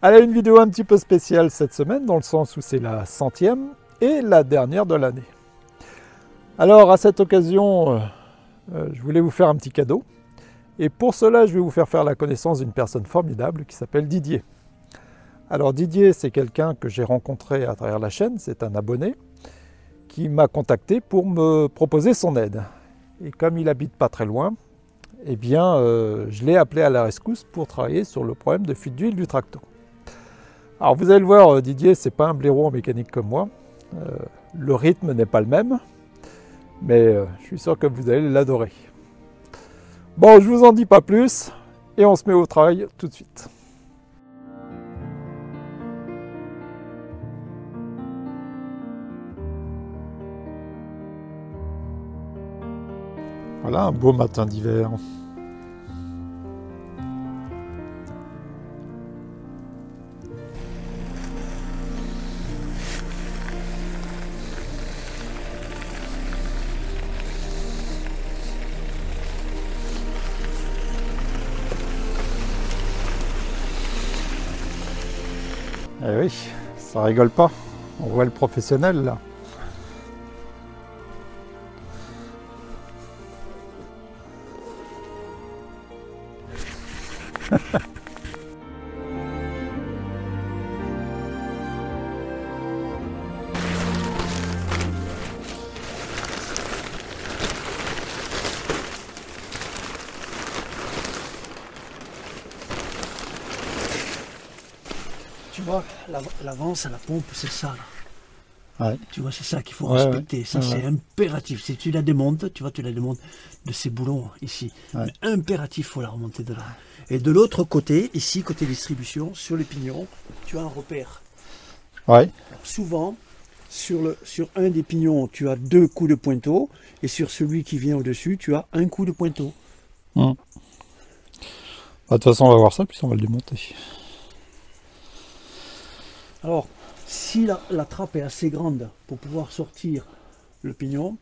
Allez, une vidéo un petit peu spéciale cette semaine, dans le sens où c'est la 100e et la dernière de l'année. Alors, à cette occasion, je voulais vous faire un petit cadeau. Et pour cela, je vais vous faire la connaissance d'une personne formidable qui s'appelle Didier. Alors Didier, c'est quelqu'un que j'ai rencontré à travers la chaîne, c'est un abonné qui m'a contacté pour me proposer son aide. Et comme il habite pas très loin, eh bien, je l'ai appelé à la rescousse pour travailler sur le problème de fuite d'huile du tracto. Alors vous allez le voir, Didier, c'est pas un blaireau en mécanique comme moi. Le rythme n'est pas le même, mais je suis sûr que vous allez l'adorer. Bon, je vous en dis pas plus, et on se met au travail tout de suite. Voilà un beau matin d'hiver. Eh oui, ça rigole pas. On voit le professionnel là. Tu vois, l'avance à la pompe, c'est ça là. Ouais. Tu vois, c'est ça qu'il faut respecter. Ça, c'est impératif. Si tu la démontes, tu vois, tu la démontes de ces boulons ici. Ouais. Mais impératif, il faut la remonter de là. Et de l'autre côté, ici, côté distribution, sur les pignons, tu as un repère. Ouais. Alors, souvent, sur un des pignons, tu as 2 coups de pointeau. Et sur celui qui vient au-dessus, tu as un coup de pointeau. Bah, de toute façon, on va voir ça, puis on va le démonter. Alors, si la trappe est assez grande pour pouvoir sortir le pignon,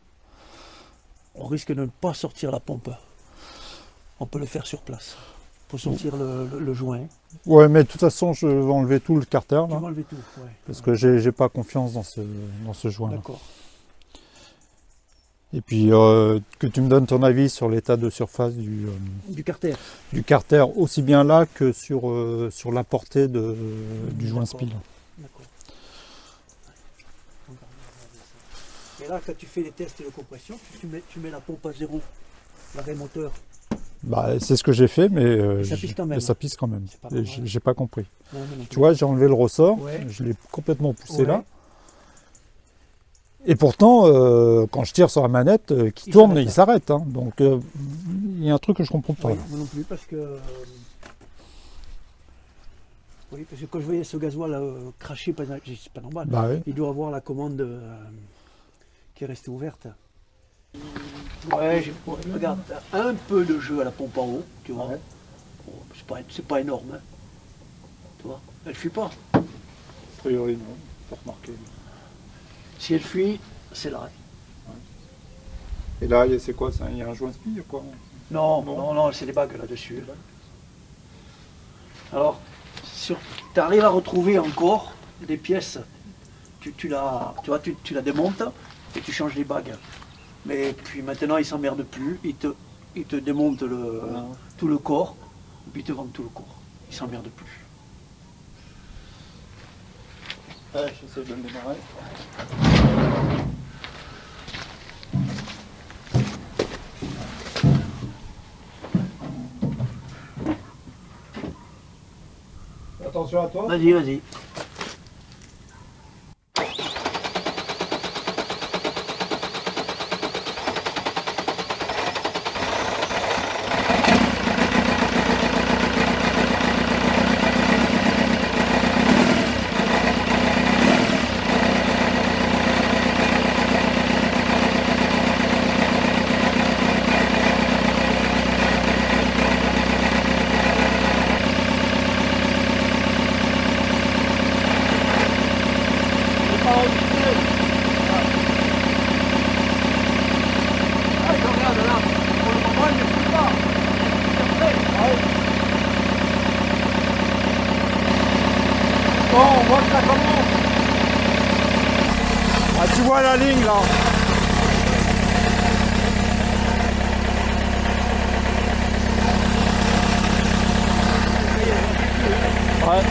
on risque de ne pas sortir la pompe. On peut le faire sur place. Pour sortir le joint. Ouais, mais de toute façon, je vais enlever tout le carter Tu là, vas enlever tout, ouais. parce que j'ai pas confiance dans ce joint. D'accord. Et puis que tu me donnes ton avis sur l'état de surface Du carter. du carter, aussi bien là que sur la portée du joint spile. D'accord. Et là, quand tu fais les tests de compression, tu mets la pompe à zéro, l'arrêt moteur. Bah, c'est ce que j'ai fait, mais ça pisse quand même. ça pisse quand même. C'est pas normal. J'ai pas compris. Non, non, non. Tu vois, j'ai enlevé le ressort, Ouais. je l'ai complètement poussé Ouais. là. Et pourtant, quand je tire sur la manette, qui Il tourne, s'arrête. il s'arrête. Hein. Donc, il y a un truc que je comprends pas. Oui, moi non plus, parce que... oui, parce que quand je voyais ce gasoil cracher, c'est pas normal. Bah oui. Il doit avoir la commande qui est restée ouverte. Ouais, regarde, t'as un peu de jeu à la pompe en haut, tu vois. Ouais. Bon, c'est pas énorme, hein. Tu vois, elle fuit pas. A priori, non, faut remarquer. Si elle fuit, c'est l'arrêt. Et là, c'est quoi ça? Il y a un joint spille, quoi? Non, Non. non, non, c'est des bagues là-dessus. Alors, tu arrives à retrouver encore des pièces. Tu la démontes et tu changes les bagues. Mais puis maintenant, ils s'emmerdent plus. Ils te démontent tout le corps, et puis ils te vendent tout le corps. Ils s'emmerdent plus. Ouais, j'essaie de le démarrer. Attention à toi. Vas-y, vas-y. Bon, on voit que ça commence. Ah, tu vois la ligne là. Ouais.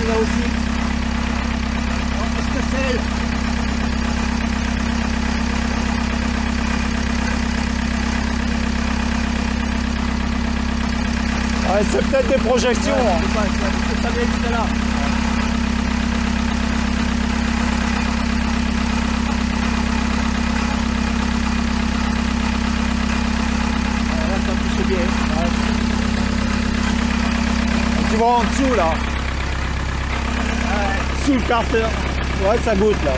Là aussi. Est-ce que c'est elle? Ouais, c'est peut-être des projections. Ouais, Hein. c'est pas bien jusqu'à là. Là, ça pousse bien. Tu vois en dessous là. Sous le carter. Ouais, ça goûte là.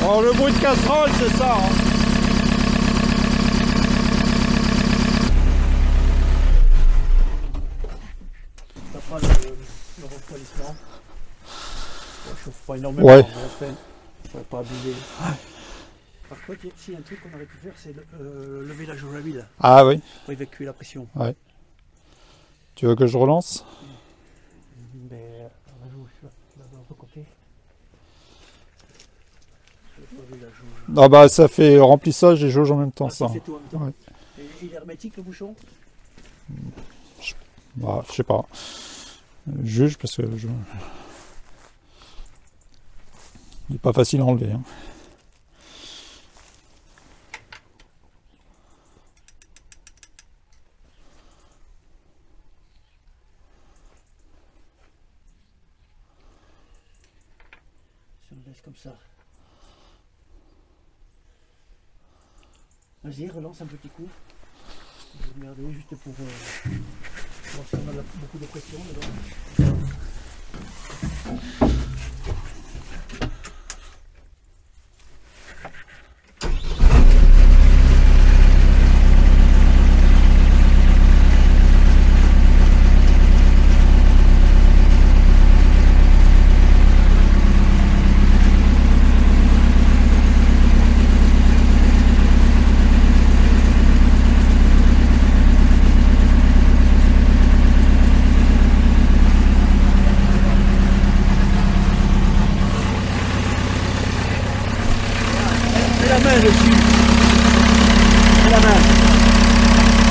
Alors, le bruit de casserole, c'est ça. Hein. Ça fera le refroidissement. Ça chauffe pas énormément. Ouais. Ça va pas abuser. Par contre, s'il y a un truc qu'on aurait pu faire, c'est lever la jauge à huile Ah oui. pour évacuer la pression. Ouais. Tu veux que je relance? Mais la jauge, je vais de l'autre côté. Je vais lever la jauge. Ah bah ça fait remplissage et jauge en même temps. Ah, ça Ça. fait tout en même temps. Ouais. Et il est hermétique le bouchon? Bah, je sais pas. Juge parce que je... il n'est pas facile à enlever. Hein. Si on le laisse comme ça. Vas-y, relance un petit coup. Je vais regarder juste pour voir si on a beaucoup de pression dedans. Mets la main dessus. Mets la main.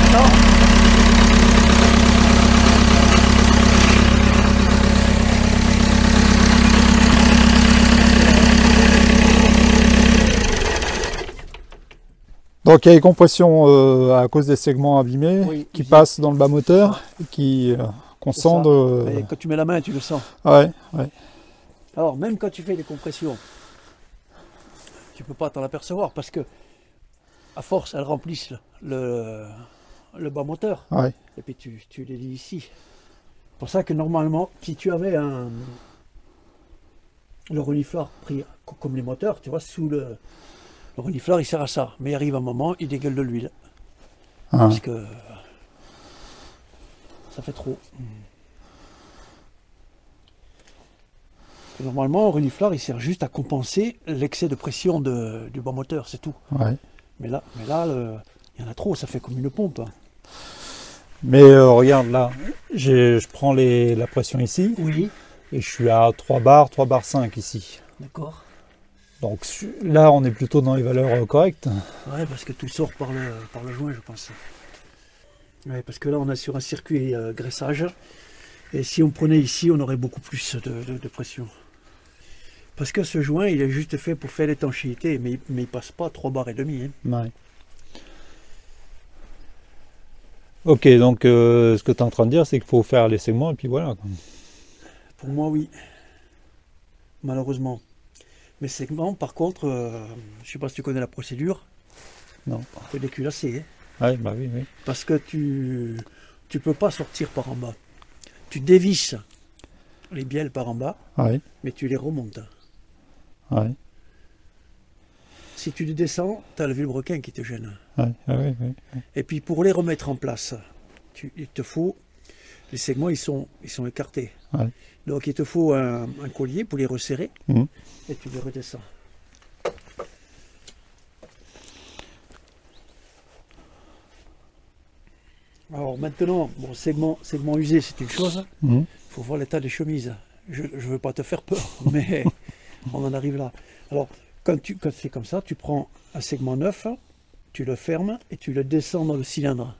Attends. Donc il y a des compressions à cause des segments abîmés Oui, qui ici. passent dans le bas moteur et qui qu'on C'est ça. sente. Et quand tu mets la main, tu le sens. Ouais, ouais. Alors, même quand tu fais des compressions, tu peux pas t'en apercevoir parce que, à force, elles remplissent le bas moteur. Ouais. Et puis tu les lis ici. C'est pour ça que normalement, si tu avais le renifleur pris comme les moteurs, tu vois, sous le renifleur, il sert à ça. Mais il arrive un moment, il dégueule de l'huile. Ah. Parce que ça fait trop. Et normalement, un renifleur, il sert juste à compenser l'excès de pression du bas moteur, c'est tout. Ouais. Mais là, il y en a trop, ça fait comme une pompe. Mais regarde là, je prends la pression ici Oui, et je suis à 3 bars, 3 bars 5 ici. d'accord. Donc là on est plutôt dans les valeurs correctes. Ouais, parce que tout sort par le joint, je pense. Ouais, parce que là, on est sur un circuit graissage. Et si on prenait ici, on aurait beaucoup plus de pression. Parce que ce joint, il est juste fait pour faire l'étanchéité, mais il passe pas 3 bars et demi. Hein. Ouais. Ok, donc ce que tu es en train de dire, c'est qu'il faut faire les segments et puis voilà. Pour moi, oui. Malheureusement. Mais segments, par contre, je sais pas si tu connais la procédure, Non. tu peux les culasser. Ouais, bah oui, oui. Parce que tu peux pas sortir par en bas. Tu dévisses les bielles par en bas, Ouais, mais tu les remontes. ouais, Si tu les descends, tu as le vilebrequin qui te gêne. ouais, ouais, ouais. Et puis pour les remettre en place, il te faut... Les segments, ils sont écartés. Ouais. Donc il te faut un collier pour les resserrer Mhm. et tu les redescends. Alors maintenant, bon, segment usé, c'est une chose. Mhm. Il faut voir l'état des chemises. Je ne veux pas te faire peur, mais on en arrive là. Alors, quand c'est comme ça, tu prends un segment neuf, tu le fermes et tu le descends dans le cylindre.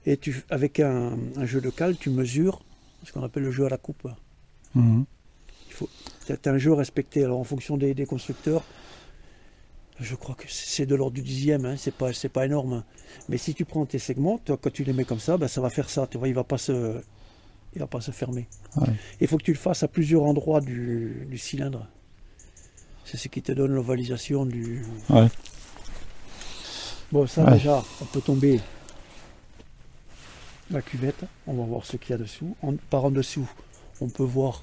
Et avec un jeu de cale, tu mesures ce qu'on appelle le jeu à la coupe. Mhm. C'est un jeu respecté. Alors, en fonction des constructeurs, je crois que c'est de l'ordre du dixième, hein, c'est pas énorme. Mais si tu prends tes segments, toi, quand tu les mets comme ça, ben, ça va faire ça. Tu vois, il va pas se fermer. Ouais. Il faut que tu le fasses à plusieurs endroits du cylindre. C'est ce qui te donne l'ovalisation du... Ouais. Bon, ça Ouais. déjà, on peut tomber la cuvette. On va voir ce qu'il y a dessous. Par en dessous, on peut voir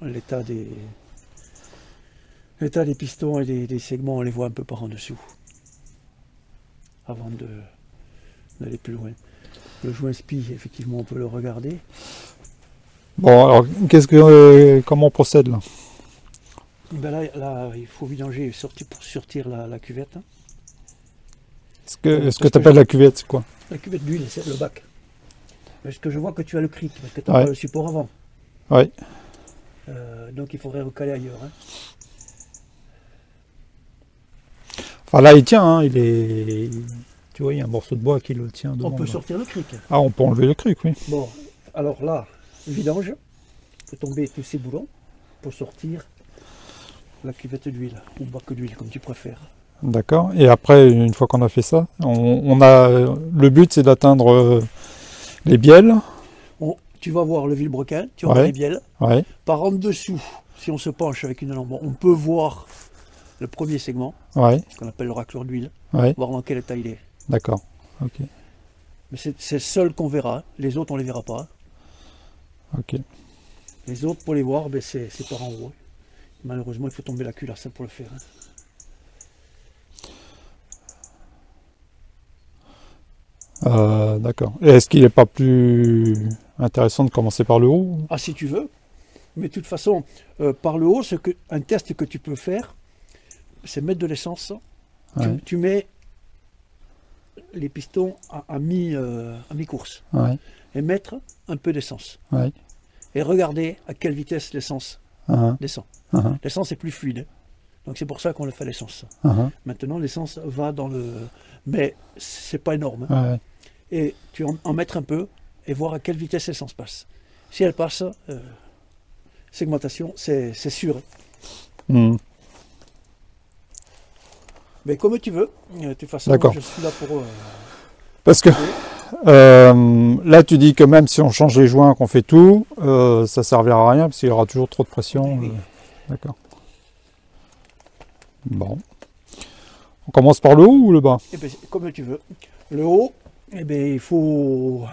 l'état des pistons et des segments. On les voit un peu par en dessous. Avant d'aller plus loin. Le joint spi, effectivement, on peut le regarder. Bon, alors, comment on procède là? Ben là, il faut vidanger pour sortir la cuvette. Ce que tu appelles la cuvette, c'est quoi? La cuvette d'huile, c'est le bac. Parce que je vois que tu as le cric, parce que tu n'as Ouais. pas le support avant. Ouais. Donc il faudrait recaler ailleurs. Hein. Enfin là, il tient, hein, il est... Tu vois, il y a un morceau de bois qui le tient devant. On peut là. sortir le cric. Ah, on peut enlever le cric, oui. Bon, alors là, vidange. Il faut tomber tous ces boulons pour sortir la cuvette d'huile, ou bac d'huile, comme tu préfères. D'accord. Et après, une fois qu'on a fait ça, le but, c'est d'atteindre les bielles. Tu vas voir le vilebrequin, tu vas voir les bielles. Ouais. Par en dessous, si on se penche avec une lampe, on peut voir le premier segment, Ouais. qu'on appelle le racleur d'huile, Ouais. voir dans quel état il est. D'accord. Ok. Mais c'est le seul qu'on verra, les autres on les verra pas. Ok. Les autres pour les voir, ben, c'est par en haut. Malheureusement il faut tomber la culasse pour le faire. Hein. D'accord. Et est-ce qu'il n'est pas plus intéressant de commencer par le haut? Ah si tu veux, mais de toute façon, par le haut, un test que tu peux faire, c'est mettre de l'essence. Ouais. Tu mets les pistons à mi-course Ouais. et mettre un peu d'essence. Ouais. Et regarder à quelle vitesse l'essence Uh-huh. descend. Uh-huh. L'essence est plus fluide. Donc c'est pour ça qu'on le fait à l'essence. Uh-huh. Maintenant l'essence va dans le... Mais c'est pas énorme. Ouais. Et tu en mettre un peu et voir à quelle vitesse l'essence passe. Si elle passe, segmentation, c'est sûr. Hmm. Mais comme tu veux, de toute façon, D'accord. je suis là pour... Parce que là, tu dis que même si on change les joints, qu'on fait tout, ça servira à rien parce qu'il y aura toujours trop de pression. Oui. D'accord. Bon. On commence par le haut ou le bas? Eh ben, comme tu veux. Le haut, eh ben, il faut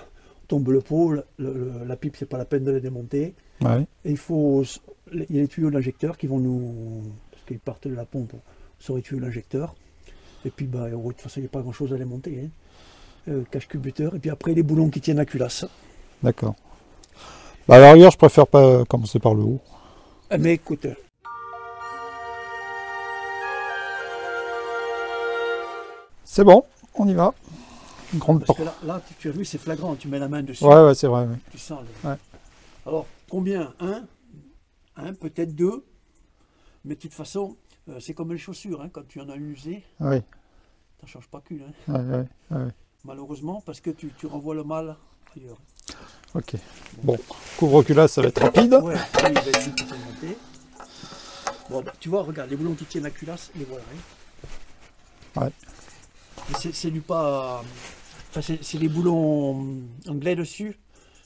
tomber le pot. La pipe, c'est pas la peine de la démonter. Ouais. Et il y a les tuyaux d'injecteur qui vont nous... Parce qu'ils partent de la pompe sur les tuyaux d'injecteur. Et puis, bah, de toute façon, il n'y a pas grand-chose à les monter. Hein. Cache-cubuteur. Et puis après, les boulons qui tiennent la culasse. D'accord. Bah, à la rigueur, je préfère pas commencer par le haut. Mais écoute... C'est bon, on y va. Une grande Parce porte. que là, tu as vu, c'est flagrant. Tu mets la main dessus. Ouais, c'est vrai. Ouais. Tu sens. Ouais. Alors, combien? Un, peut-être deux. Mais de toute façon, c'est comme les chaussures. Hein, quand tu en as une usée, Ouais. tu n'en changes pas qu'une. Hein. Ouais. Malheureusement, parce que tu renvoies le mal ailleurs. Ok. Bon, couvre-culasse, ça va être rapide. Ouais, lui, il va être vite segmenté. Bon, bah, tu vois, regarde, les boulons qui tiennent la culasse, les voilà. Hein. Ouais. Mais c'est du pas... Enfin, c'est des boulons anglais dessus.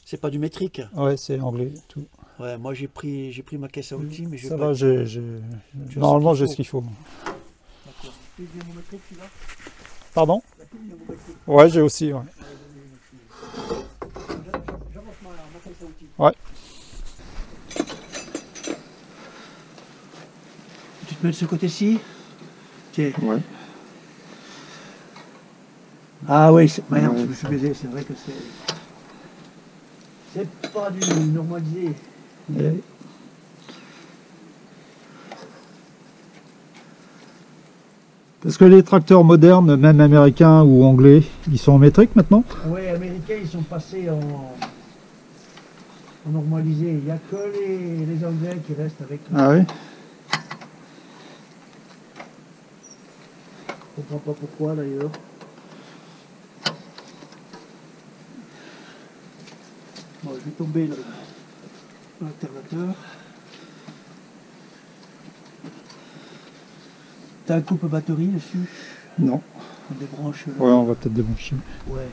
C'est pas du métrique. Ouais, c'est anglais, tout. Ouais, moi j'ai pris ma caisse à outils, mais Ça va, normalement j'ai ce qu'il faut. D'accord. Tu viens mon métrique, tu l'as? Pardon? La pile dynamo-métrique. Ouais, j'ai aussi, ouais. J'avance ma caisse à outils. Ouais. Tu te mets de ce côté-ci? Tiens. Ouais. Ah oui, merde, Ouais. je me suis baisé, c'est vrai que c'est pas du normalisé. Parce que les tracteurs modernes, même américains ou anglais, ils sont en métrique maintenant? Oui, américains, ils sont passés en normalisé. Il n'y a que les Anglais qui restent avec. Ah oui? Je comprends pas pourquoi d'ailleurs. Bon, je vais tomber l'alternateur. T'as un coupe batterie dessus? Non. On débranche. Ouais, on va peut-être débrancher. Ouais.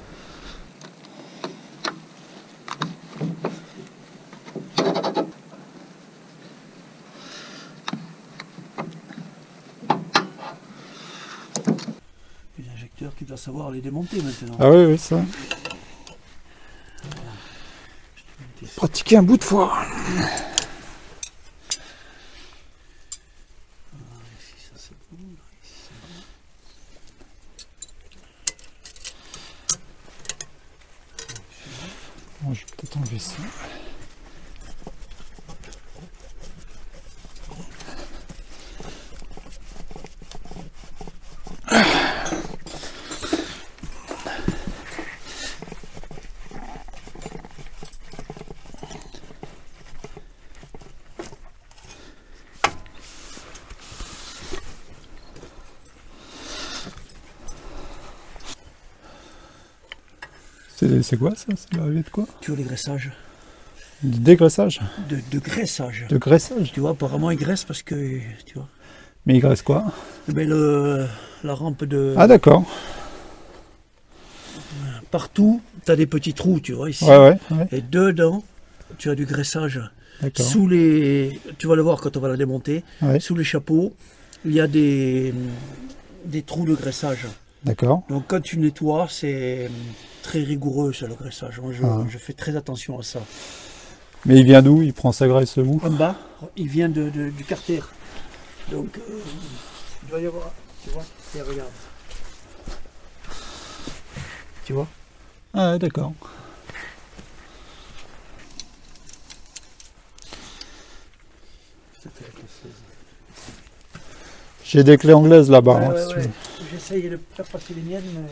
Les injecteurs, tu dois savoir les démonter maintenant. Ah oui, oui, ça. Pratiquer un bout de fois. Ici, ça c'est bon. Ici, c'est bon. Bon, je vais peut-être enlever ça. C'est quoi ça? C'est l'arrivée de quoi? Tu vois les graissages? Du dégraissage? De graissage. De graissage? Tu vois, apparemment ils graissent parce que, tu vois. Mais il graisse quoi? Ben la rampe de... Ah d'accord. Partout, tu as des petits trous, tu vois, ici. Ouais. Et dedans, tu as du graissage. D'accord. Sous les... Tu vas le voir quand on va la démonter. Ouais. Sous les chapeaux, il y a des trous de graissage. D'accord. Donc quand tu nettoies, c'est très rigoureux, ça, le graissage. Moi, je fais très attention à ça. Mais il vient d'où? Il prend sa graisse où? En bas, il vient du carter. Donc, il doit y avoir... Tu vois? Et regarde. Tu vois? Ah ouais, d'accord. J'ai des clés anglaises là-bas, hein, si tu veux. J'essaye de faire passer les miennes, mais...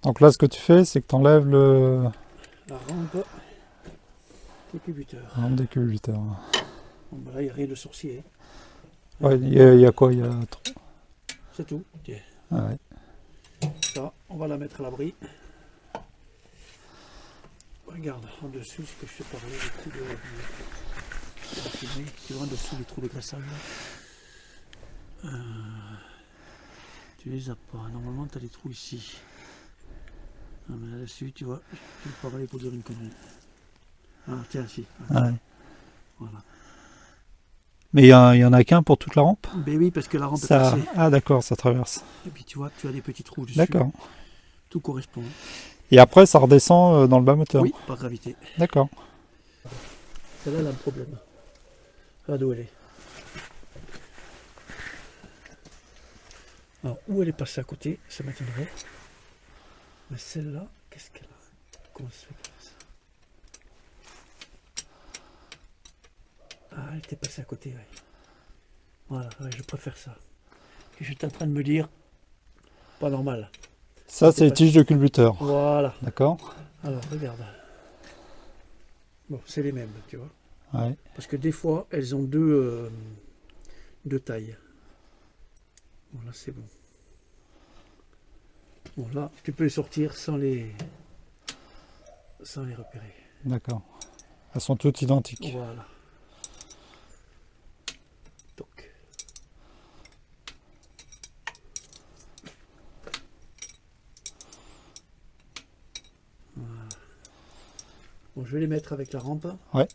Donc là, ce que tu fais, c'est que tu enlèves le La rampe décubiteur. rampe des cubes 8 heures. Bon, ben là, il n'y a rien de sorcier. Ouais, il y a quoi? Il y a trop. C'est tout. Tiens. Ah ouais. Ça, on va la mettre à l'abri. Regarde, en dessous, ce que je te parlais, les trous de... Tu vois, en dessous, les trous de graissage. Tu les as pas. Normalement, tu as les trous ici. Ah, mais là-dessus, tu vois, je vais pas pour dire une connerie. Ah, tiens, si. Ah ouais. Voilà. Mais il y en a qu'un pour toute la rampe? Ben oui, parce que la rampe est Ça... tracée. Ah d'accord, ça traverse. Et puis tu vois, tu as des petits trous dessus. D'accord. Tout correspond. Et après, ça redescend dans le bas moteur? Oui, par gravité. D'accord. Celle-là, elle a un problème. Regarde où elle est. Alors, où elle est passée à côté, ça m'étonnerait. Mais celle-là, qu'est-ce qu'elle a? Comment ça se fait comme ça? Ah, elle était passée à côté, oui. Voilà, ouais, je préfère ça. Et j'étais en train de me dire, pas normal. Ça, c'est les tiges de culbuteur. Voilà. D'accord. Alors, regarde. Bon, c'est les mêmes, tu vois. Ouais. Parce que des fois, elles ont deux tailles. Bon, là, c'est bon. Bon, là, tu peux les sortir sans les repérer. D'accord. Elles sont toutes identiques. Voilà. Donc. Voilà. Bon, je vais les mettre avec la rampe. Ouais.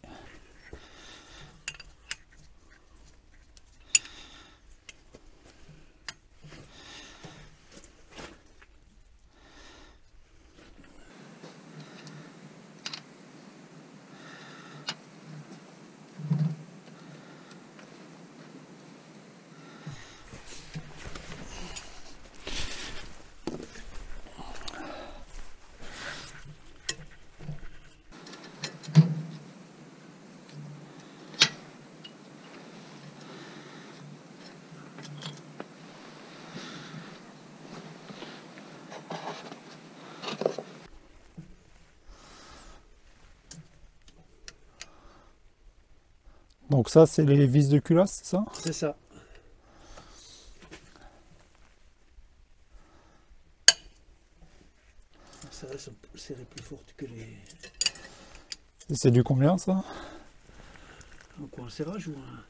Donc ça, c'est les vis de culasse, c'est ça? C'est ça. Ça, elles sont serrées plus fortes que les... C'est du combien, ça? Quoi, un serrage ou un...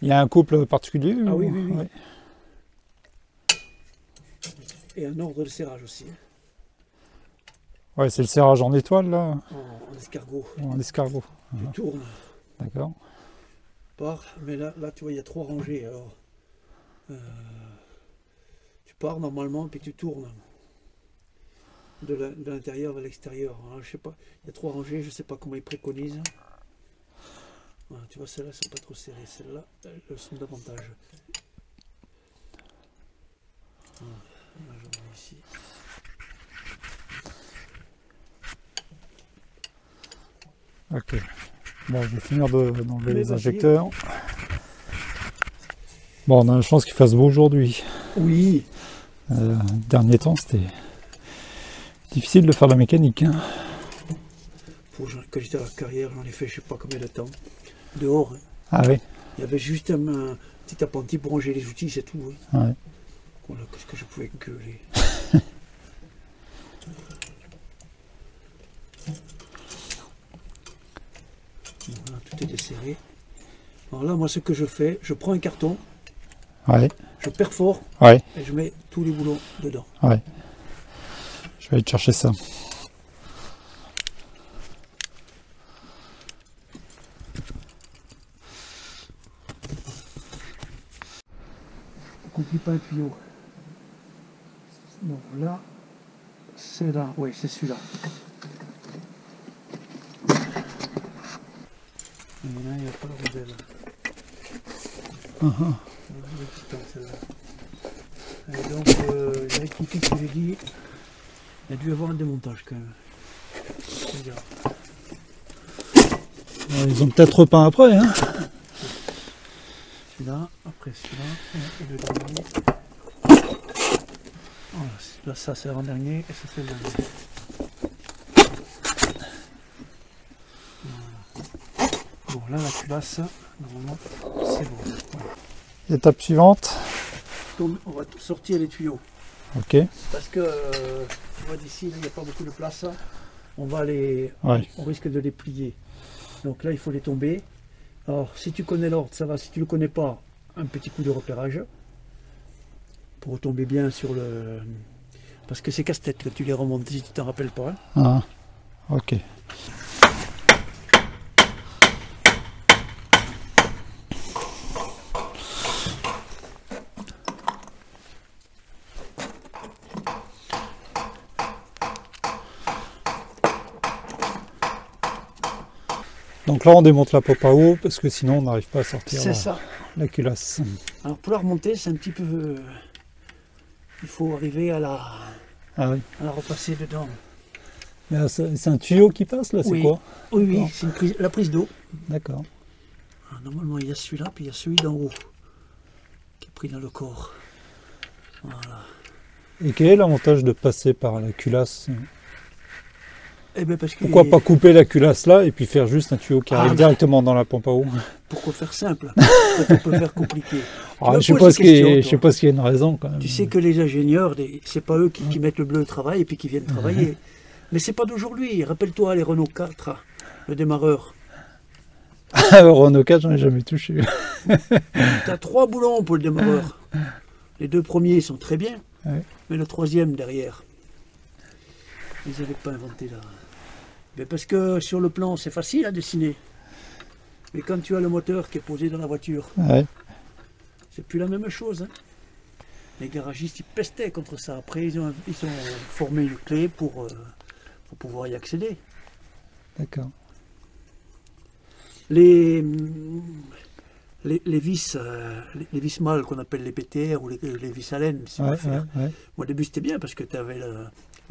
Il y a un couple particulier? Ah ou... oui, oui, oui. Ouais. Et un ordre de serrage aussi. Ouais, c'est le serrage en étoile, là? En escargot. En escargot. Tu tournes. D'accord. Mais là, tu vois, il y a 3 rangées. Alors, tu pars normalement, puis tu tournes de l'intérieur vers l'extérieur. Je sais pas, il y a 3 rangées, je sais pas comment ils préconisent. Voilà, tu vois, celles-là ne sont pas trop serrées. Celles-là, elles sont davantage. Voilà, là, je remets ici. Ok. Bon, je vais finir d'enlever les vas-y. injecteurs. Bon, on a la chance qu'il fasse beau aujourd'hui. Oui. Dernier temps, c'était difficile de faire la mécanique. Hein. Quand j'étais à la carrière, j'en ai fait je sais pas combien de temps. Dehors. Hein. Ah oui. Il y avait juste un petit appentis pour ranger les outils, c'est tout. Hein. Ouais. Voilà, qu'est-ce que je pouvais gueuler. Voilà, tout est desserré. Alors là, moi, ce que je fais, je prends un carton, Ouais. je perfore Ouais. et je mets tous les boulons dedans. Ouais. Je vais aller te chercher ça. On n'oublie pas un tuyau. Bon, là, c'est là, oui, c'est celui-là. Et là, il n'y a pas la rondelle. Et donc, il y a qui ce que j'ai dit, il y a dû y avoir un démontage quand même. Regarde. Ils ont peut-être repeint après. Hein. Celui-là, après celui-là, et le dernier. Voilà, là, ça c'est l'avant-dernier, et ça c'est le dernier. Voilà. Bon, là, la culasse, normalement, c'est bon. Voilà. Étape suivante. Donc, on va sortir les tuyaux. Ok. Parce que, tu vois, d'ici, il n'y a pas beaucoup de place. On va les, Ouais. on risque de les plier. Donc là, il faut les tomber. Alors, si tu connais l'ordre, ça va. Si tu ne le connais pas, un petit coup de repérage. Pour tomber bien sur le... Parce que c'est casse-tête que tu les remontes, si tu t'en rappelles pas. Hein. Ah. Ok. Donc là, on démonte la pop à eau parce que sinon, on n'arrive pas à sortir C'est ça. la culasse. Alors pour la remonter, c'est un petit peu... il faut arriver à la repasser dedans. C'est un tuyau qui passe là, c'est Oui. quoi? Oui, c'est la prise d'eau. D'accord. Normalement, il y a celui-là, puis il y a celui d'en haut, qui est pris dans le corps. Voilà. Et quel est l'avantage de passer par la culasse? Eh ben parce que Pourquoi pas couper la culasse là et puis faire juste un tuyau qui arrive directement dans la pompe à eau? Pourquoi faire simple? On peut faire compliqué. Je suppose qu'il y a une raison quand même. Tu sais que les ingénieurs, c'est pas eux qui mettent le bleu au travail et puis qui viennent travailler. Mais c'est pas d'aujourd'hui. Rappelle-toi les Renault 4, le démarreur. Renault 4, j'en ai jamais touché. Tu as 3 boulons pour le démarreur. Les 2 premiers sont très bien, mais le 3e derrière, ils n'avaient pas inventé là. Mais parce que sur le plan, c'est facile à dessiner. Mais quand tu as le moteur qui est posé dans la voiture, c'est plus la même chose. Hein. Les garagistes, ils pestaient contre ça. Après, ils ont formé une clé pour pouvoir y accéder. D'accord. Les vis, les vis mâles qu'on appelle les PTR ou les vis à laine, si on veut faire. Moi, au début, c'était bien parce que tu avais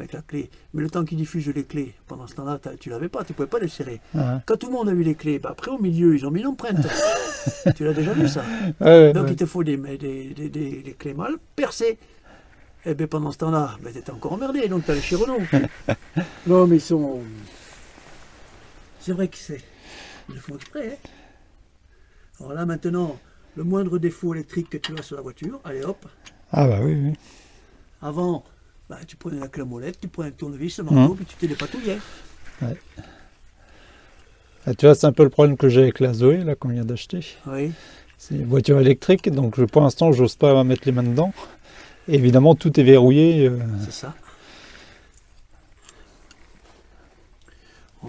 avec la clé. Mais le temps qu'ils diffusent les clés, pendant ce temps-là, tu l'avais pas, tu ne pouvais pas les serrer. Quand tout le monde a eu les clés, bah, après au milieu, ils ont mis l'empreinte. Tu l'as déjà vu ça? Donc il te faut des clés mâles percées. Et bien pendant ce temps-là, tu étais encore emmerdé, donc tu allais chez Renault. Non, mais ils sont... C'est vrai que ils le font exprès. Hein. Alors là maintenant, le moindre défaut électrique que tu as sur la voiture, allez hop. Ah bah oui. Avant, bah, tu prenais la clé à molette, tu prenais le tournevis, le marteau, puis tu te dépatouillais. Ah, tu vois, c'est un peu le problème que j'ai avec la Zoé, là, qu'on vient d'acheter. Oui. C'est une voiture électrique, donc pour l'instant, j'ose pas mettre les mains dedans. Et évidemment, tout est verrouillé. C'est ça.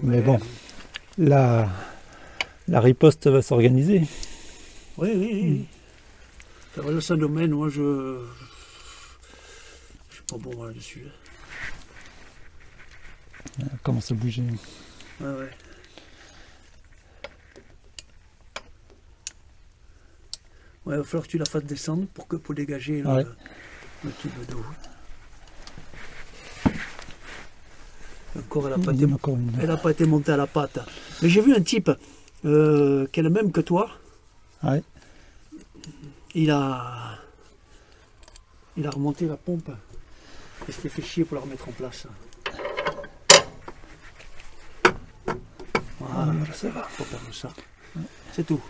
Mais bon, la riposte va s'organiser. Oui. Alors là, c'est un domaine, moi, je suis pas bon là-dessus. Elle commence à bouger. Ouais. Ouais, il va falloir que tu la fasses descendre pour dégager le tube d'eau. Encore, elle n'a pas été montée à la pâte. Mais j'ai vu un type qui est le même que toi. Ouais. Il a remonté la pompe. Il s'était fait chier pour la remettre en place. Voilà, ça va, faut perdre ça. C'est tout.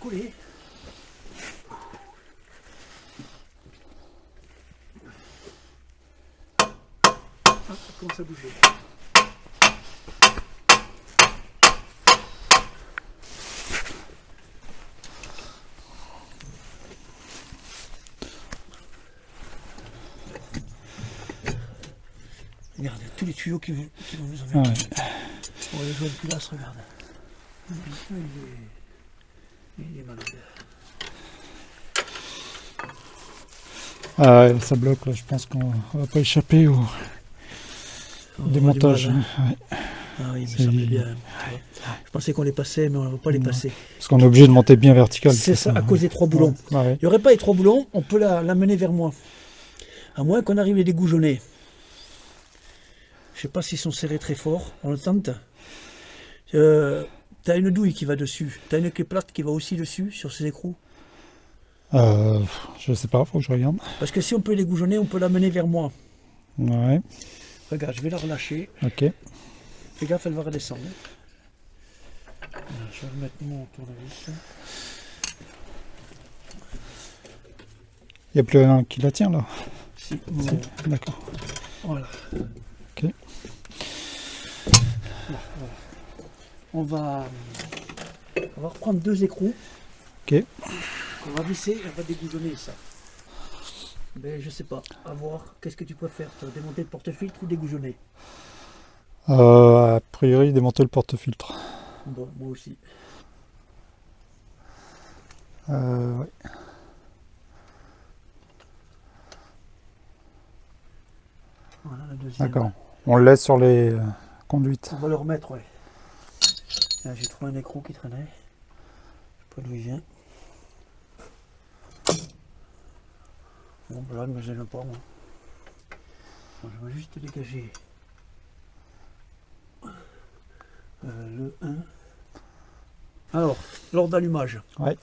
Coulé. Ça commence à bouger. Regarde, tous les tuyaux qui vont nous enlever. On va les jouer le culasse, regarde. Il est malade. Ah ouais, ça bloque là, je pense qu'on va pas échapper au démontage. Ah oui, il me semblait bien. Je pensais qu'on les passait, mais on ne va pas les passer. Parce qu'on est obligé de monter bien vertical. C'est ça, à cause des 3 boulons. Il n'y aurait pas les 3 boulons, on peut l'amener vers moi. À moins qu'on arrive les dégoujonnés. Je ne sais pas s'ils sont serrés très fort, on le tente. Tu as une douille qui va dessus. Tu as une clé plate qui va aussi dessus, sur ces écrous. Je sais pas, faut que je regarde. Parce que si on peut les goujonner, on peut l'amener vers moi. Ouais. Regarde, je vais la relâcher. Ok. Fais gaffe, elle va redescendre. Je vais remettre mon tournevis. Il n'y a plus rien qui la tient là. Si. D'accord. Voilà. Ok. Voilà. On va reprendre 2 écrous. Ok. On va visser et on va dégoujonner ça. Mais je sais pas, à voir. Qu'est-ce que tu préfères, toi, démonter le porte-filtre ou dégoujonner? A priori, démonter le porte-filtre. Bon, moi aussi. Ouais. Voilà la deuxième. D'accord. On le laisse sur les conduites. On va le remettre, ouais. Tiens, j'ai trouvé un écrou qui traînait. Je sais pas d'où il vient. Bon, voilà, ne me gêne pas, moi. Bon, je vais juste dégager le 1. Alors, l'ordre d'allumage. Ouais.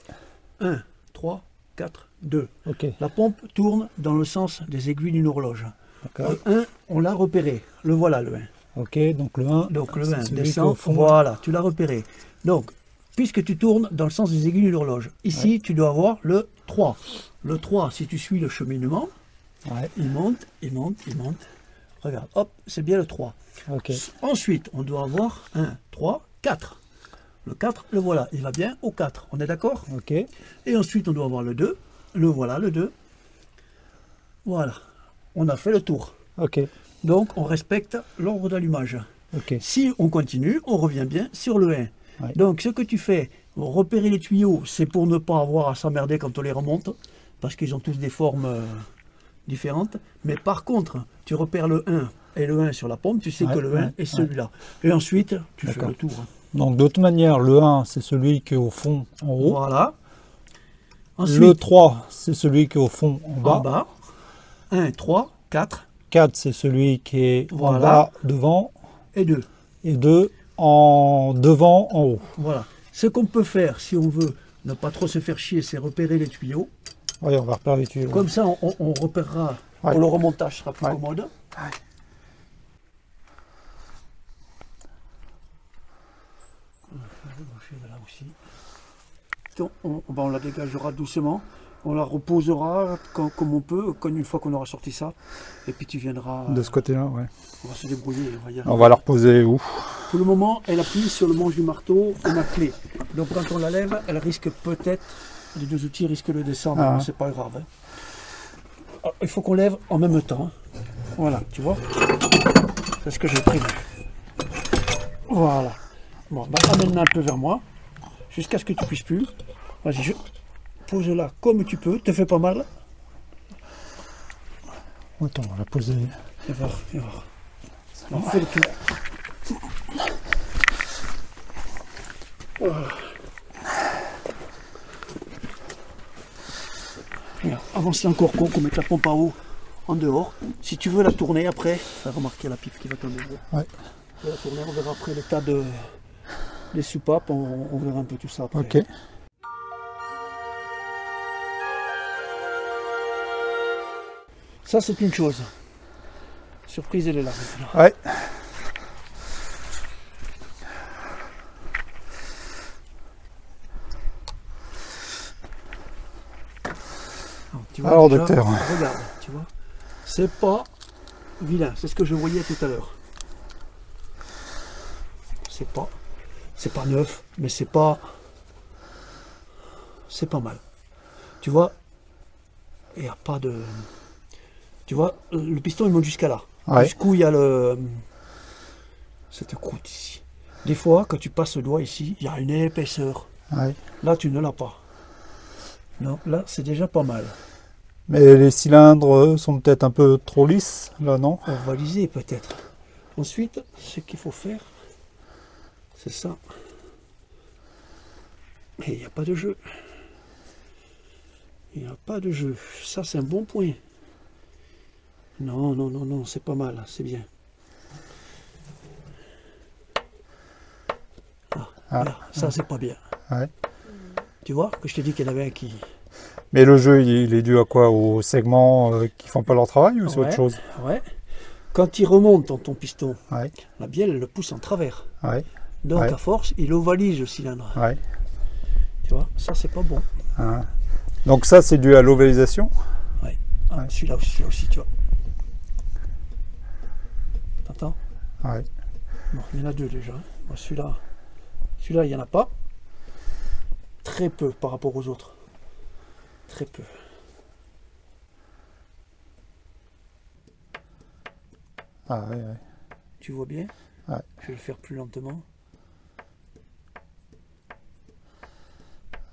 1, 3, 4, 2. Ok. La pompe tourne dans le sens des aiguilles d'une horloge. D'accord. Le 1, on l'a repéré. Le voilà, le 1. Ok, donc le 1. Donc le c'est 1 celui qui est descend, au fond. voilà, tu l'as repéré. Donc, puisque tu tournes dans le sens des aiguilles d'une horloge, ici tu dois avoir le 3. Le 3, si tu suis le cheminement, Ouais. il monte, il monte, il monte. Regarde, hop, c'est bien le 3. Ok. Ensuite, on doit avoir 1, 3, 4. Le 4, le voilà, il va bien au 4, on est d'accord? Ok. Et ensuite, on doit avoir le 2. Le voilà, le 2. Voilà, on a fait le tour. Ok. Donc, on respecte l'ordre d'allumage. Ok. Si on continue, on revient bien sur le 1. Ouais. Donc, ce que tu fais, repérer les tuyaux, c'est pour ne pas avoir à s'emmerder quand on les remonte, parce qu'ils ont tous des formes différentes. Mais par contre, tu repères le 1 et le 1 sur la pompe, tu sais Ouais, que le 1 ouais, est celui-là. Et ensuite, tu fais D'accord. le tour. Donc de toute manière, le 1, c'est celui qui est au fond en haut. Voilà. Le Ensuite, 3, c'est celui qui est au fond en bas. en bas. 1, 3, 4 4, c'est celui qui est en Voilà. bas devant. et 2. Et 2, en devant en haut. Voilà. Ce qu'on peut faire, si on veut ne pas trop se faire chier, c'est repérer les tuyaux. Oui, on va repérer les tuyaux. Comme ça, on repérera. Ouais. Pour le remontage, sera plus Ouais. commode. Ouais. Je vais brancher là aussi. Donc, on la dégagera doucement. On la reposera comme on peut, comme une fois qu'on aura sorti ça. Et puis tu viendras. De ce côté-là, ouais. On va se débrouiller. On va y arriver. On va la reposer où? Pour le moment, elle appuie sur le manche du marteau et ma clé. Donc quand on la lève, elle risque peut-être, les deux outils risquent de descendre, Ah. mais c'est pas grave. Hein. Alors, il faut qu'on lève en même temps. Voilà, tu vois. C'est ce que j'ai prévu. Voilà. Bon, bah, amène-la un peu vers moi, jusqu'à ce que tu puisses plus. Vas-y, pose-la comme tu peux, te fais pas mal. Attends, on va la poser. Et voir, et voir. On fait le tour. Voilà. Regarde, avance encore qu'on mette la pompe à eau en dehors. Si tu veux la tourner après, faire remarquer la pipe qui va tomber. Ouais. Tu vas la tourner, on verra après l'état des soupapes, on verra un peu tout ça après. Ok. Ça c'est une chose. Surprise, elle est là maintenant. Ouais. Tu vois, Alors, déjà, docteur. regarde, tu vois. C'est pas vilain, c'est ce que je voyais tout à l'heure. C'est pas neuf, mais c'est pas mal. Tu vois, il n'y a pas de. Tu vois, le piston il monte jusqu'à là. Ouais. Jusqu'où il y a cette croûte ici. Des fois, quand tu passes le doigt ici, il y a une épaisseur. Ouais. Là, tu ne l'as pas. Non, là, c'est déjà pas mal. Mais les cylindres sont peut-être un peu trop lisses, là, non? Ovalisé peut-être. Ensuite, ce qu'il faut faire, c'est ça. Et il n'y a pas de jeu. Il n'y a pas de jeu. Ça, c'est un bon point. Non, non, non, non, c'est pas mal, c'est bien. Ah, là, ça, c'est pas bien. Ouais. Tu vois que je t'ai dit qu'il y en avait un qui... Mais le jeu, il est dû à quoi? Aux segments qui font pas leur travail ou c'est autre chose? Ouais. Quand il remonte dans ton piston, Ouais. la bielle, elle le pousse en travers. Ouais. Donc, Ouais. à force, il ovalise le cylindre. Ouais. Tu vois, ça, c'est pas bon. Hein. Donc ça, c'est dû à l'ovalisation? Ouais. Ah, Ouais. celui-là aussi, tu vois. T'entends? Ouais. Bon, il y en a deux déjà. Bon, celui-là, il n'y en a pas. Très peu par rapport aux autres. Très peu. Ah ouais, ouais. Tu vois bien? Ouais. Je vais le faire plus lentement.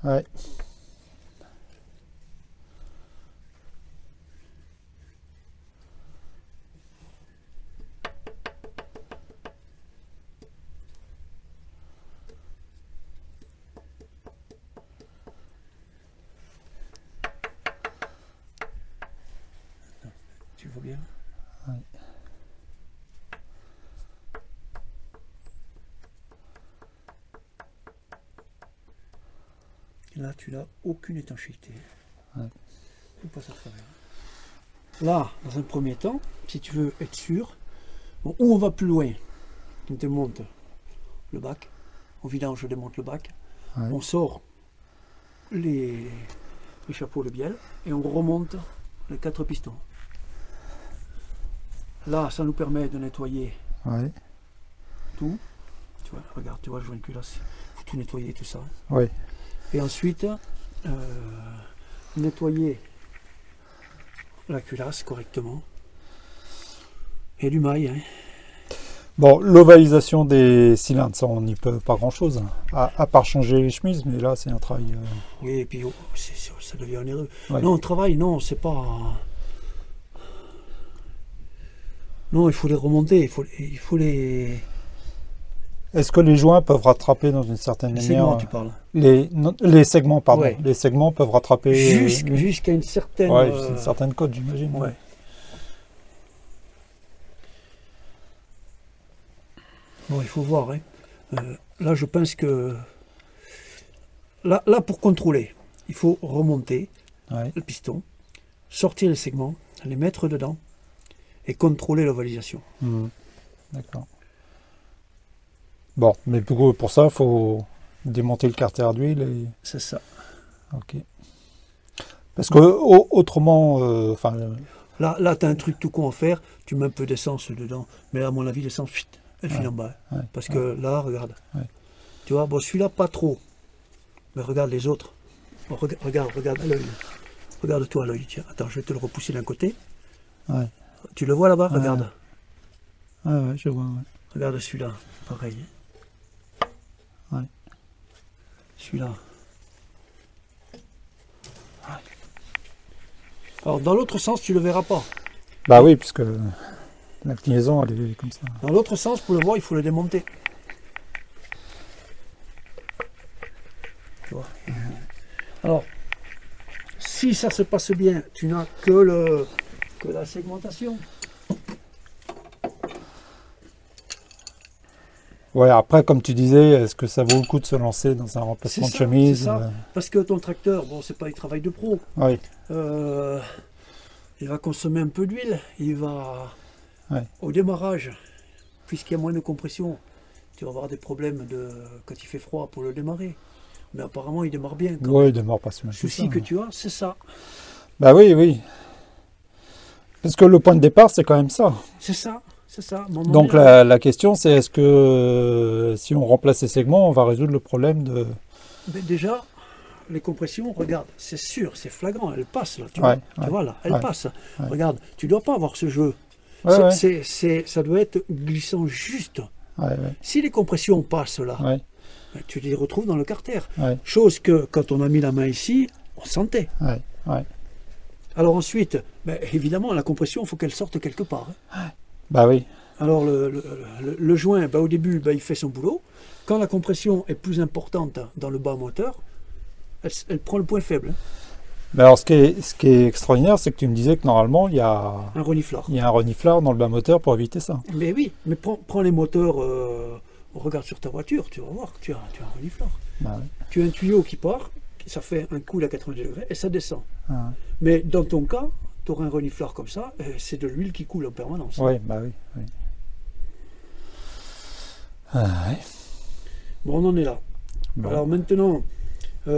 Ouais. vois bien. Ouais. Et là, tu n'as aucune étanchéité. Ouais. Tu passes à travers. Là, dans un premier temps, si tu veux être sûr, bon, où on va plus loin, on démonte le bac, on vidange, je démonte le bac, Ouais. on sort les chapeaux de bielle et on remonte les 4 pistons. Là, ça nous permet de nettoyer Ouais. tout. Tu vois, regarde, tu vois le joint de culasse, il faut tout nettoyer, tout ça. Ouais. Et ensuite, nettoyer la culasse correctement. Et du maille. Hein. Bon, l'ovalisation des cylindres, ça, on n'y peut pas grand-chose, hein. À part changer les chemises, mais là, c'est un travail... Oui, et puis oh, ça devient onéreux. Ouais. Non, le travail, non, c'est pas... Non, il faut les remonter, il faut les... Est-ce que les joints peuvent rattraper dans une certaine Les manière... segments, tu parles. Les segments, pardon. Ouais. Les segments peuvent rattraper... Jusqu'à une certaine... Ouais, une certaine cote, j'imagine. Ouais. Bon, il faut voir. Hein. Là, je pense que... Là, pour contrôler, il faut remonter Ouais. le piston, sortir les segments, les mettre dedans et contrôler l'ovalisation. Mhm. D'accord. Bon, mais pour ça, il faut démonter le carter d'huile et... C'est ça. Ok. Parce que autrement... enfin, Là tu as un truc tout con à faire, tu mets un peu d'essence dedans, mais à mon avis, l'essence, elle file en bas. ouais, Parce que là, regarde. Ouais. Tu vois, bon, celui-là, pas trop. Mais regarde les autres. Bon, regarde à l'œil. Regarde-toi à l'œil. Tiens, attends, je vais te le repousser d'un côté. ouais. Tu le vois là-bas? Ouais. Regarde. Ouais, je vois. Ouais. Regarde celui-là. Pareil. Ouais. Celui-là. Alors, dans l'autre sens, tu le verras pas. Bah oui, puisque l'inclinaison, elle est comme ça. Dans l'autre sens, pour le voir, il faut le démonter. Tu vois. Alors, si ça se passe bien, tu n'as que la segmentation. Ouais, après, comme tu disais, est-ce que ça vaut le coup de se lancer dans un remplacement de chemise? C'est ça. Parce que ton tracteur, bon, c'est pas du travail de pro. Oui, Il va consommer un peu d'huile. Il va, ouais. au démarrage, puisqu'il y a moins de compression, tu vas avoir des problèmes quand il fait froid pour le démarrer. Mais apparemment, il démarre bien. Ouais, il démarre pas si mal Le que souci ça. que tu as, c'est ça. Bah oui, oui. Parce que le point de départ, c'est quand même ça. C'est ça. C'est ça. Donc la question, c'est est-ce que si on remplace ces segments, on va résoudre le problème de... Mais déjà, les compressions, regarde, c'est sûr, c'est flagrant, elles passent là, tu Ouais, vois, tu vois là, elles ouais, passent. ouais. Regarde, tu dois pas avoir ce jeu. Ouais, Ça doit être glissant juste. ouais, ouais, Si les compressions passent là, ouais, ben, tu les retrouves dans le carter. ouais, Chose que quand on a mis la main ici, on sentait. ouais, ouais. Alors ensuite, ben, évidemment, la compression, il faut qu'elle sorte quelque part. Hein. Bah oui, Alors le joint, ben, au début, ben, il fait son boulot. Quand la compression est plus importante dans le bas moteur, elle prend le point faible. Hein. mais alors ce qui est extraordinaire, c'est que tu me disais que normalement, il y a Un reniflard. un reniflard dans le bas moteur pour éviter ça. Mais oui, mais prends les moteurs, regarde sur ta voiture, tu vas voir que tu as un reniflard. Bah oui. Tu as un tuyau qui part, ça fait un cool à 90 degrés et ça descend. Ah, Mais dans ton cas, tu auras un reniflard comme ça, c'est de l'huile qui coule en permanence. ouais, bah oui, oui. Ah, ouais. Bon, on en est là. Bon. Alors maintenant, bon,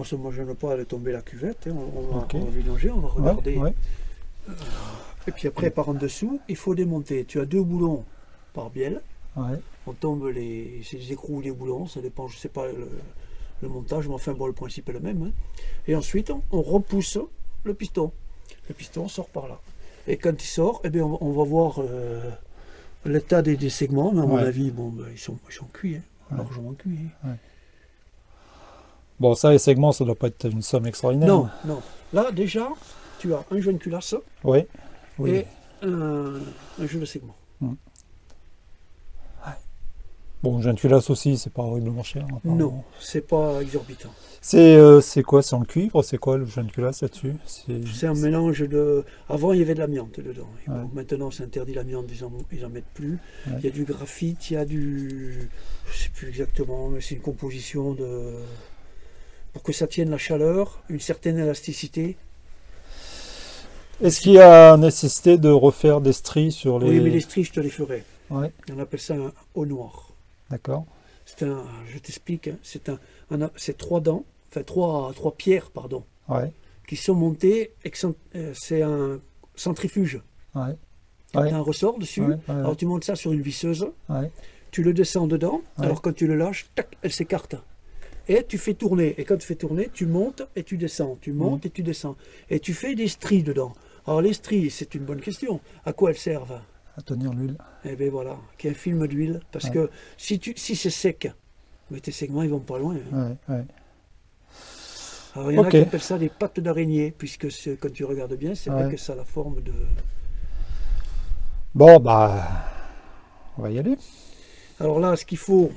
ça ne me gêne pas de tomber la cuvette, hein, on va vidanger, on va regarder. Ouais, Et puis après, par en dessous, il faut démonter. Tu as 2 boulons par bielle. ouais, On tombe c'est des écrous ou des boulons, ça dépend, je ne sais pas le montage, mais enfin bon, le principe est le même. Hein. Et ensuite, on repousse le piston. Le piston sort par là. Et quand il sort, eh bien, on va voir l'état des segments, mais à mon avis, bon, ben, ils sont cuits, hein, largement cuits. Hein. ouais. Bon, ça, les segments, ça doit pas être une somme extraordinaire. Non, non. Là, déjà, tu as un joint de culasse Oui, oui. et un jeu de segments. Mm. Bon, jeune culasse aussi, c'est pas horriblement cher. Apparemment. Non, c'est pas exorbitant. C'est quoi? C'est en cuivre? C'est quoi le jeune culasse là-dessus? C'est un mélange de... Avant, il y avait de l'amiante dedans. Et Ouais. bon, maintenant, c'est interdit l'amiante, ils en mettent plus. Ouais. Il y a du graphite, il y a du... Je sais plus exactement, mais c'est une composition de... Pour que ça tienne la chaleur, une certaine élasticité. Est-ce qu'il y a nécessité de refaire des stries sur les... Oui, mais les stries, je te les ferai. Ouais, On appelle ça un haut noir. d'accord. C'est un... Je t'explique, hein, c'est trois dents, enfin trois pierres, pardon, Ouais, qui sont montées, c'est un centrifuge. ouais, Tu as ouais, un ressort dessus, ouais, ouais, alors tu montes ça sur une visseuse, ouais, tu le descends dedans, Ouais. alors quand tu le lâches, tac, elle s'écarte. Et tu fais tourner, et quand tu fais tourner, tu montes et tu descends, tu montes et tu descends. Et tu fais des stries dedans. Alors les stries, c'est une bonne question. À quoi elles servent? à tenir l'huile. Eh bien voilà, qu'il y ait un film d'huile, parce Ouais. que si c'est sec, mais tes segments ils vont pas loin. Hein. Ouais, ouais. Alors il y en Ok. a qui appellent ça des pattes d'araignée, puisque quand tu regardes bien, c'est Ouais. vrai que ça a la forme de... Bon, bah, on va y aller. Alors là, ce qu'il faut,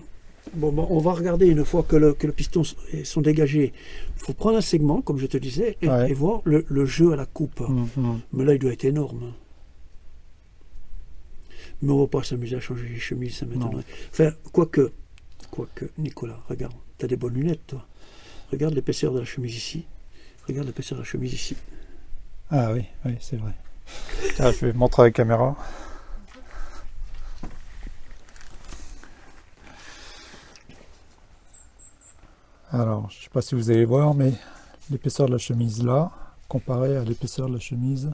bon, on va regarder une fois que le piston sont dégagés. Il faut prendre un segment, comme je te disais, Ouais. et voir le jeu à la coupe. Mais là, il doit être énorme. Mais on va pas s'amuser à changer les chemises, ça m'étonnerait. Enfin, quoique, Nicolas, regarde, tu as des bonnes lunettes, toi. Regarde l'épaisseur de la chemise ici. Regarde l'épaisseur de la chemise ici. Ah oui, oui, c'est vrai. Tiens, je vais montrer à la caméra. Alors, je ne sais pas si vous allez voir, mais l'épaisseur de la chemise là, comparée à l'épaisseur de la chemise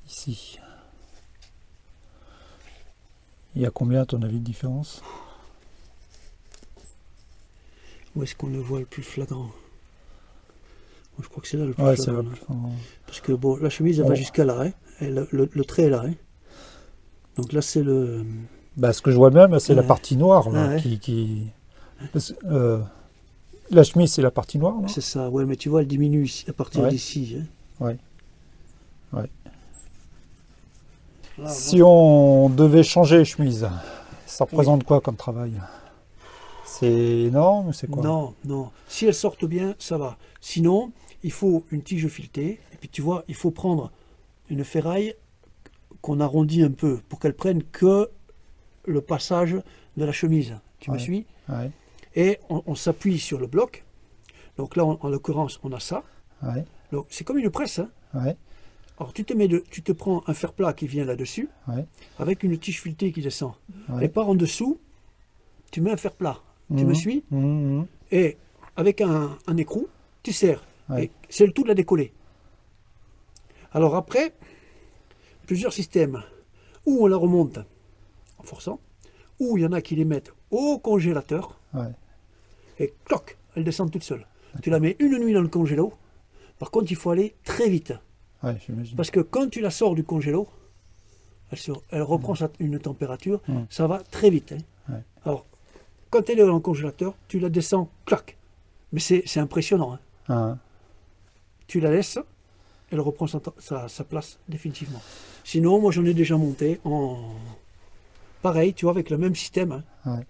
ici. Il y a combien, à ton avis, de différence? Où est-ce qu'on le voit le plus flagrant? Moi, je crois que c'est là le plus Ouais, c'est flagrant. là. Parce que bon, la chemise, elle va jusqu'à là. Hein. Et le trait est là. Hein. Donc là, c'est le... Bah, ce que je vois même, c'est la Ouais. partie noire là, Ouais. Parce que, la chemise, c'est la partie noire, là. C'est ça, ouais, mais tu vois, elle diminue ici, à partir Ouais. d'ici. Hein. Ouais. Ouais. Là, Si on devait changer les chemises, ça représente quoi comme travail? C'est énorme ou c'est quoi? non, non. Si elles sortent bien, ça va. Sinon, il faut une tige filetée. Et puis tu vois, il faut prendre une ferraille qu'on arrondit un peu pour qu'elle prenne que le passage de la chemise. Tu me Ouais. suis? Ouais, Et on s'appuie sur le bloc. Donc là, en l'occurrence, on a ça. ouais, Donc c'est comme une presse. Hein. ouais, Alors tu te prends un fer plat qui vient là-dessus, ouais, avec une tige filetée qui descend. ouais. Et par en dessous, tu mets un fer plat. Tu me suis? Mhm. Et avec un écrou, tu serres. Ouais. Et c'est le tout de la décoller. Alors après, plusieurs systèmes. Ou on la remonte en forçant, ou il y en a qui les mettent au congélateur, Ouais, et cloc, elle descend toute seule. Tu la mets une nuit dans le congélo. Par contre, il faut aller très vite. ouais, j'imagine. Parce que quand tu la sors du congélo, elle reprend une température, ça va très vite. Hein. Ouais. Alors, quand elle est dans le congélateur, tu la descends, clac. Mais c'est impressionnant. Hein. Ah, Tu la laisses, elle reprend sa place définitivement. Sinon, moi j'en ai déjà monté en... Pareil, tu vois, avec le même système. Hein. ouais.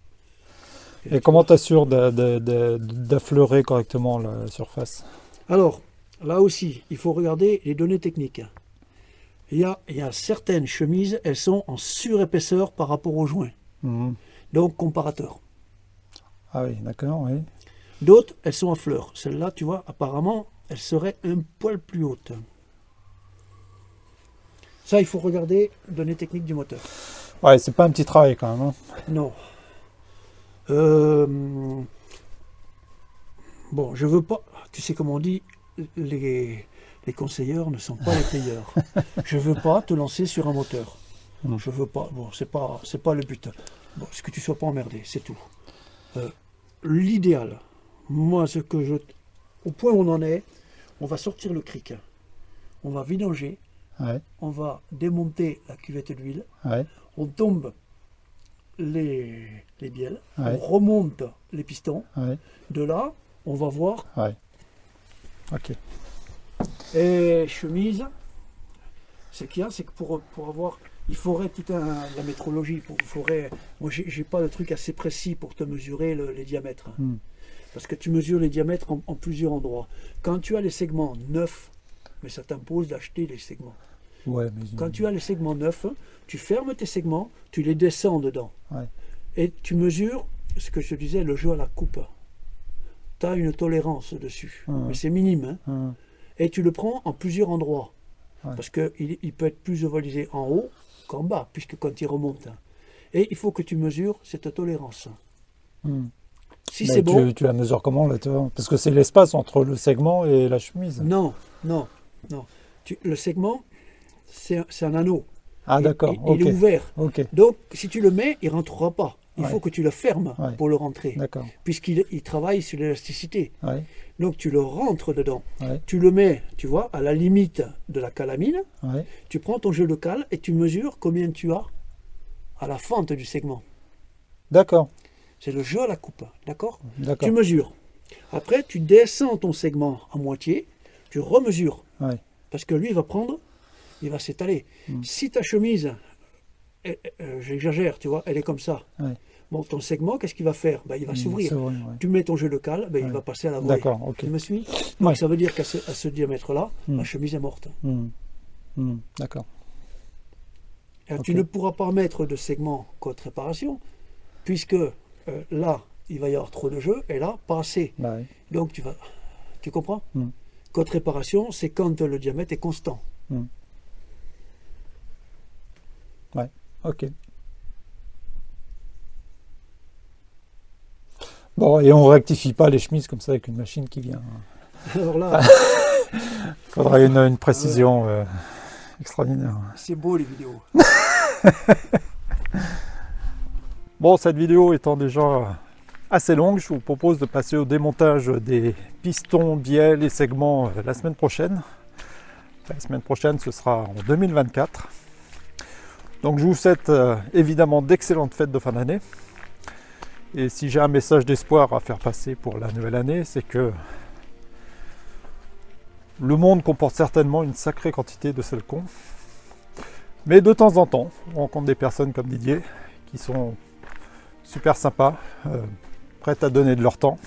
Et comment t'assures d'affleurer correctement la surface? Alors, là aussi, il faut regarder les données techniques. Il y a certaines chemises, elles sont en surépaisseur par rapport aux joints. Mhm. Donc, comparateur. Ah oui, d'accord, oui. D'autres, elles sont à fleurs. Celle-là, tu vois, apparemment, elle serait un poil plus haute. Ça, il faut regarder les données techniques du moteur. Ouais, c'est pas un petit travail quand même. Hein. Non. Bon, je veux pas... Tu sais comment on dit, les conseilleurs ne sont pas les payeurs. Je veux pas te lancer sur un moteur. Je veux pas... Bon, c'est pas le but. Bon, ce que tu sois pas emmerdé, c'est tout. L'idéal, moi, au point où on en est, on va sortir le cric. On va vidanger. Ouais, On va démonter la cuvette d'huile. ouais, On tombe les bielles. Ouais. On remonte les pistons. ouais, De là, on va voir. ouais. Ok. Et chemise, ce qu'il y a, c'est que pour avoir Il faudrait toute la métrologie. Moi, j'ai pas de truc assez précis pour te mesurer les diamètres. Parce que tu mesures les diamètres en plusieurs endroits. Quand tu as les segments neufs, mais ça t'impose d'acheter les segments. Ouais, mais... Quand tu as les segments neufs, tu fermes tes segments, tu les descends dedans. Ouais. Et tu mesures, ce que je te disais, le jeu à la coupe. Tu as une tolérance dessus, mais c'est minime. Hein. Et tu le prends en plusieurs endroits. Ouais. Parce qu'il peut être plus ovalisé en haut qu'en bas, puisque quand il remonte. Et il faut que tu mesures cette tolérance. Si c'est bon... Tu la mesures comment là, parce que c'est l'espace entre le segment et la chemise. Non. Le segment, c'est un anneau. Ah d'accord. Il est ouvert. Okay. Donc si tu le mets, il ne rentrera pas. Il faut que tu le fermes pour le rentrer. Puisqu'il travaille sur l'élasticité. Ouais. Donc tu le rentres dedans. Ouais. Tu le mets, tu vois, à la limite de la calamine. Ouais. Tu prends ton jeu de cale et tu mesures combien tu as à la fente du segment. D'accord. C'est le jeu à la coupe. D'accord. Tu mesures. Après, tu descends ton segment à moitié. Tu remesures. Ouais. Parce que lui, il va s'étaler. Si ta chemise, j'exagère, tu vois, elle est comme ça. Ouais. Bon, ton segment, qu'est-ce qu'il va faire? Il va s'ouvrir. Ouais. Tu mets ton jeu de cale, il va passer à la volée. D'accord, ok. Tu me suis? Donc ça veut dire qu'à ce diamètre-là, la chemise est morte. D'accord. Tu ne pourras pas mettre de segment côte réparation, puisque là, il va y avoir trop de jeu, et là, pas assez. Ouais. Donc tu comprends? Côte réparation, c'est quand le diamètre est constant. Ouais, ok. Bon, et on rectifie pas les chemises comme ça avec une machine qui vient. Alors là... Il faudrait une précision extraordinaire. C'est beau les vidéos. Bon, cette vidéo étant déjà assez longue, je vous propose de passer au démontage des pistons, bielles et segments la semaine prochaine. La semaine prochaine, ce sera en 2024. Donc je vous souhaite évidemment d'excellentes fêtes de fin d'année. Et si j'ai un message d'espoir à faire passer pour la nouvelle année, c'est que le monde comporte certainement une sacrée quantité de sales cons. Mais de temps en temps, on rencontre des personnes comme Didier qui sont super sympas, prêtes à donner de leur temps,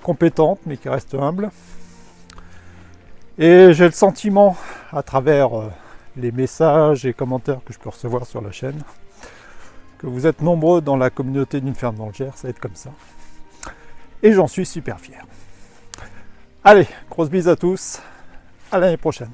compétentes mais qui restent humbles. Et j'ai le sentiment, à travers les messages et commentaires que je peux recevoir sur la chaîne, que vous êtes nombreux dans la communauté d'une ferme dans le Gers à être comme ça. Et j'en suis super fier. Allez, grosse bise à tous, à l'année prochaine.